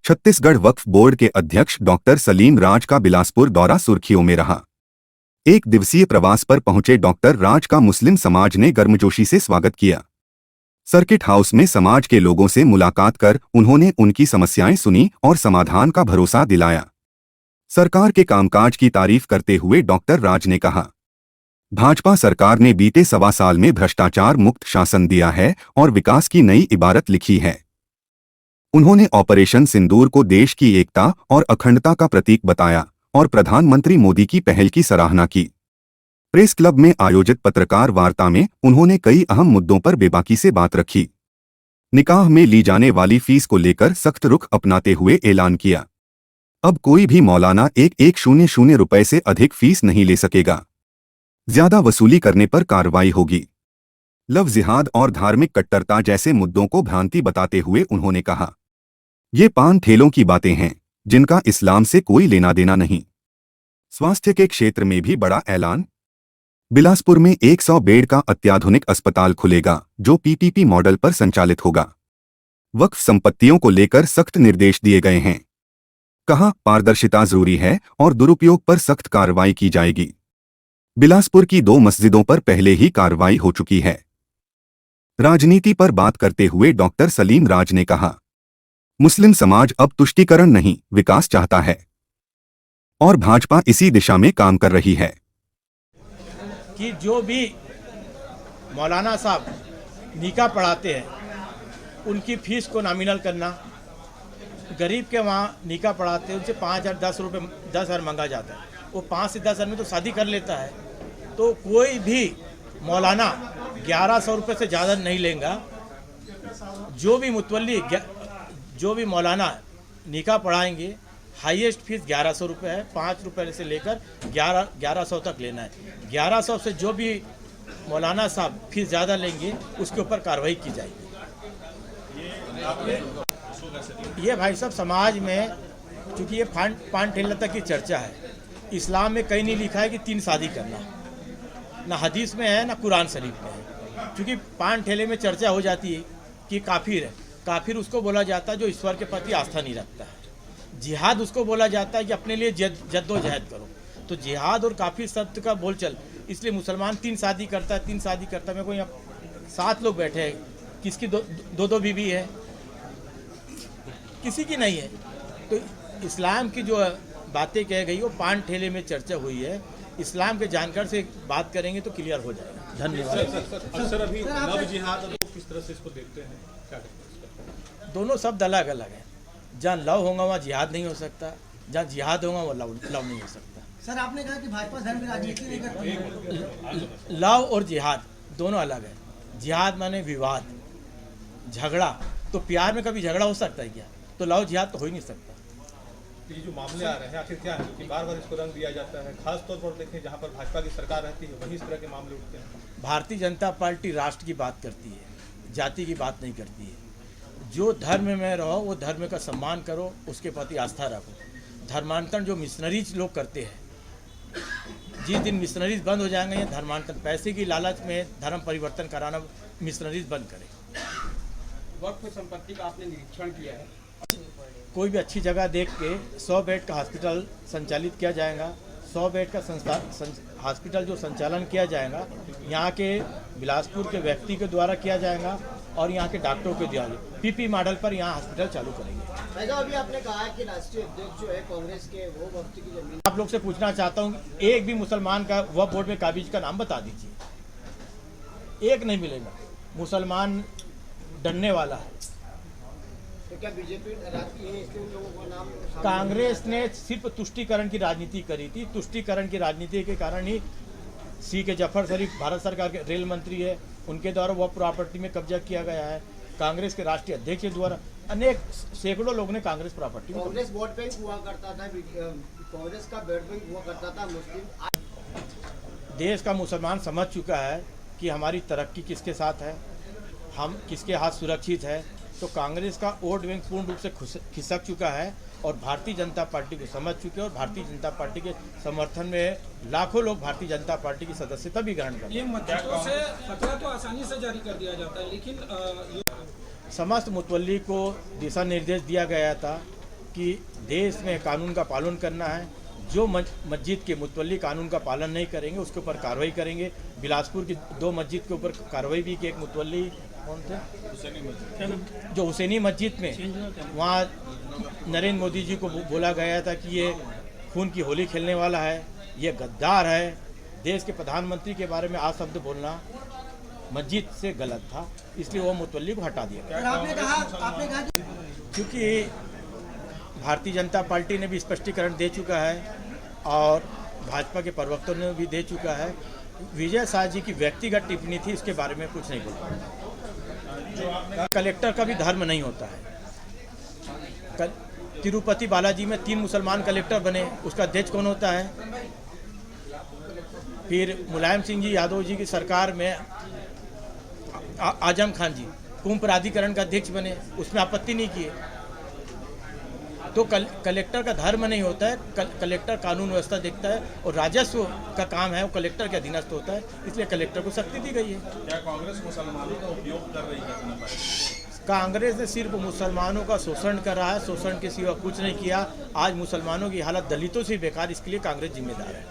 छत्तीसगढ़ वक्फ board के अध्यक्ष doctor Salim राज का बिलासपुर दौरा सुर्खियों में रहा। एक दिवसीय प्रवास पर पहुंचे डॉक्टर राज का मुस्लिम समाज ने गर्मजोशी से स्वागत किया। सर्किट हाउस में समाज के लोगों से मुलाकात कर उन्होंने उनकी समस्याएं सुनी और समाधान का भरोसा दिलाया। सरकार के कामकाज की तारीफ करते हुए डॉक्टर राज ने कहा, भाजपा सरकार ने बीते 1.25 साल में भ्रष्टाचार मुक्त शासन दिया है और विकास की नई इबारत लिखी है। उन्होंने ऑपरेशन सिंदूर को देश की एकता और अखंडता का प्रतीक बताया और प्रधानमंत्री मोदी की पहल की सराहना की। प्रेस क्लब में आयोजित पत्रकार वार्ता में उन्होंने कई अहम मुद्दों पर बेबाकी से बात रखी। निकाह में ली जाने वाली फीस को लेकर सख्त रुख अपनाते हुए ऐलान किया, अब कोई भी मौलाना 1,100 रुपए से अधिक फीस नहीं ले सकेगा। ज्यादा वसूली करने पर कार्रवाई होगी। लव जिहाद और धार्मिक कट्टरता जैसे मुद्दों को भ्रांति बताते हुए उन्होंने कहा, ये पान ठेलों की बातें हैं जिनका इस्लाम से कोई लेना देना नहीं। स्वास्थ्य के क्षेत्र में भी बड़ा ऐलान। बिलासपुर में 100 बेड का अत्याधुनिक अस्पताल खुलेगा जो पीपीपी मॉडल पर संचालित होगा। वक्फ संपत्तियों को लेकर सख्त निर्देश दिए गए हैं। कहा, पारदर्शिता जरूरी है और दुरुपयोग पर सख्त कार्रवाई की जाएगी। बिलासपुर की 2 मस्जिदों पर पहले ही कार्रवाई हो चुकी है। राजनीति पर बात करते हुए डॉक्टर सलीम राज ने कहा, मुस्लिम समाज अब तुष्टीकरण नहीं विकास चाहता है और भाजपा इसी दिशा में काम कर रही है कि जो भी मौलाना साहब निकाह पढ़ाते हैं उनकी फीस को नॉमिनल करना, गरीब के वहाँ निकाह पढ़ाते हैं उनसे 5,000 10,000 मांगा जाता है, वो 5 से 10,000 में तो शादी कर लेता है। तो कोई भी मौलाना 1,100 रुपये से ज़्यादा नहीं लेगा। जो भी मुतवल्ली जो भी मौलाना निकाह पढ़ाएंगे हाईएस्ट फीस 1,100 रुपये है। 5 रुपये से लेकर 1,100 तक लेना है। 1,100 से जो भी मौलाना साहब फीस ज़्यादा लेंगे उसके ऊपर कार्रवाई की जाएगी। ये भाई साहब समाज में चूँकि ये पान ठेला तक की चर्चा है, इस्लाम में कहीं नहीं लिखा है कि 3 शादी करना, ना हदीस में है ना कुरान शरीफ में है। चूँकि पान ठेले में चर्चा हो जाती है कि काफिर है। काफिर उसको बोला जाता है जो ईश्वर के प्रति आस्था नहीं रखता है। जिहाद उसको बोला जाता है कि अपने लिए जद्दोजहद करो। तो जिहाद और काफिर शब्द का बोलचल, इसलिए मुसलमान 3 शादी करता है, 3 शादी करता है। मेरे को यहाँ 7 लोग बैठे हैं, किसकी दो बीवी है, किसी की नहीं है। तो इस्लाम की जो बातें कह गई वो पान ठेले में चर्चा हुई है। इस्लाम के जानकार से बात करेंगे तो क्लियर हो जाएगा। धन्यवाद। अक्सर अभी लव जिहाद किस तरह से इसको देखते हैं, क्या कहते हैं? दोनों शब्द अलग अलग हैं। जहाँ लव होगा वहाँ जिहाद नहीं हो सकता, जहाँ जिहाद होगा वहाँ लव नहीं हो सकता। सर, आपने कहा कि भाजपा धर्म की राजनीति नहीं करती। लव और जिहाद दोनों अलग है। जिहाद माने विवाद, झगड़ा। तो प्यार में कभी झगड़ा हो सकता है क्या? तो लव जिहाद तो हो ही नहीं सकता। ये जो मामले आ रहे हैं आखिर क्या है कि बार बार इसको रंग दिया जाता है? खास तौर पर देखें जहाँ पर भाजपा की सरकार रहती है वहीं इस तरह के मामले उठते हैं। भारतीय जनता पार्टी राष्ट्र की बात करती है, जाति की बात नहीं करती है। जो धर्म में रहो वो धर्म का सम्मान करो, उसके प्रति आस्था रखो। धर्मांतरण जो मिशनरीज लोग करते हैं, जिस दिन मिशनरीज बंद हो जाएंगे, ये धर्मांतरण पैसे की लालच में धर्म परिवर्तन कराना मिशनरीज बंद करें। वक्फ संपत्ति का आपने निरीक्षण किया है? कोई भी अच्छी जगह देख के 100 बेड का हॉस्पिटल संचालित किया जाएगा। 100 बेड का हॉस्पिटल जो संचालन किया जाएगा यहाँ के बिलासपुर के व्यक्ति के द्वारा किया जाएगा और यहाँ के डॉक्टरों के द्वारा पीपी मॉडल पर यहाँ हॉस्पिटल चालू करेंगे। अभी आपने कहा कि राष्ट्रीय अध्यक्ष जो है कांग्रेस के, वो वक्त की जमीन। आप लोग से पूछना चाहता हूँ, एक भी मुसलमान का वक्फ बोर्ड में काबिज का नाम बता दीजिए। एक नहीं मिलेगा। मुसलमान डरने वाला है। तो क्या बीजेपी राजनीति है इसलिए उन लोगों का नाम? कांग्रेस ने सिर्फ तुष्टीकरण की राजनीति करी थी। तुष्टीकरण की राजनीति के कारण ही के जफर शरीफ भारत सरकार के रेल मंत्री है, उनके द्वारा वह प्रॉपर्टी में कब्जा किया गया है। कांग्रेस के राष्ट्रीय अध्यक्ष के द्वारा अनेक सैकड़ों लोगों ने कांग्रेस प्रॉपर्टी में। कांग्रेस वोट बैंक हुआ करता था, कांग्रेस का वोट बैंक हुआ करता था। मुस्लिम देश का मुसलमान समझ चुका है कि हमारी तरक्की किसके साथ है, हम किसके हाथ सुरक्षित है। तो कांग्रेस का वोट बैंक पूर्ण रूप से खिसक चुका है और भारतीय जनता पार्टी को समझ चुके हैं और भारतीय जनता पार्टी के समर्थन में लाखों लोग भारतीय जनता पार्टी की सदस्यता भी ग्रहण कर रहे हैं। ये मतों से फतवा तो आसानी से जारी कर दिया जाता है, लेकिन समस्त मुतवल्ली को दिशा निर्देश दिया गया था कि देश में कानून का पालन करना है। जो मस्जिद के मुतवल्ली कानून का पालन नहीं करेंगे उसके ऊपर कार्रवाई करेंगे। बिलासपुर की 2 मस्जिद के ऊपर कार्रवाई भी की। एक मुतवल्ली कौन थे, जो हुसैनी मस्जिद में वहाँ नरेंद्र मोदी जी को बोला गया था कि ये खून की होली खेलने वाला है, ये गद्दार है। देश के प्रधानमंत्री के बारे में आज शब्द बोलना मस्जिद से गलत था, इसलिए वो मुतवल्ली को हटा दिया गया। आपने कहा क्योंकि भारतीय जनता पार्टी ने भी स्पष्टीकरण दे चुका है और भाजपा के प्रवक्ताओं ने भी दे चुका है। विजय शाह जी की व्यक्तिगत टिप्पणी थी, इसके बारे में कुछ नहीं बोल पाया। कलेक्टर का भी धर्म नहीं होता है। तिरुपति बालाजी में 3 मुसलमान कलेक्टर बने, उसका अध्यक्ष कौन होता है? फिर मुलायम सिंह जी यादव जी की सरकार में आजम खान जी कुंभ प्राधिकरण का अध्यक्ष बने, उसमें आपत्ति नहीं किए। तो कलेक्टर का धर्म नहीं होता है। कलेक्टर कानून व्यवस्था देखता है और राजस्व का काम है वो कलेक्टर के अधीनस्थ होता है, इसलिए कलेक्टर को शक्ति दी गई है। क्या कांग्रेस मुसलमानों का उपयोग कर रही है? कांग्रेस ने सिर्फ मुसलमानों का शोषण कर रहा है, शोषण के सिवा कुछ नहीं किया। आज मुसलमानों की हालत दलितों से बेकार, इसके लिए कांग्रेस जिम्मेदार है।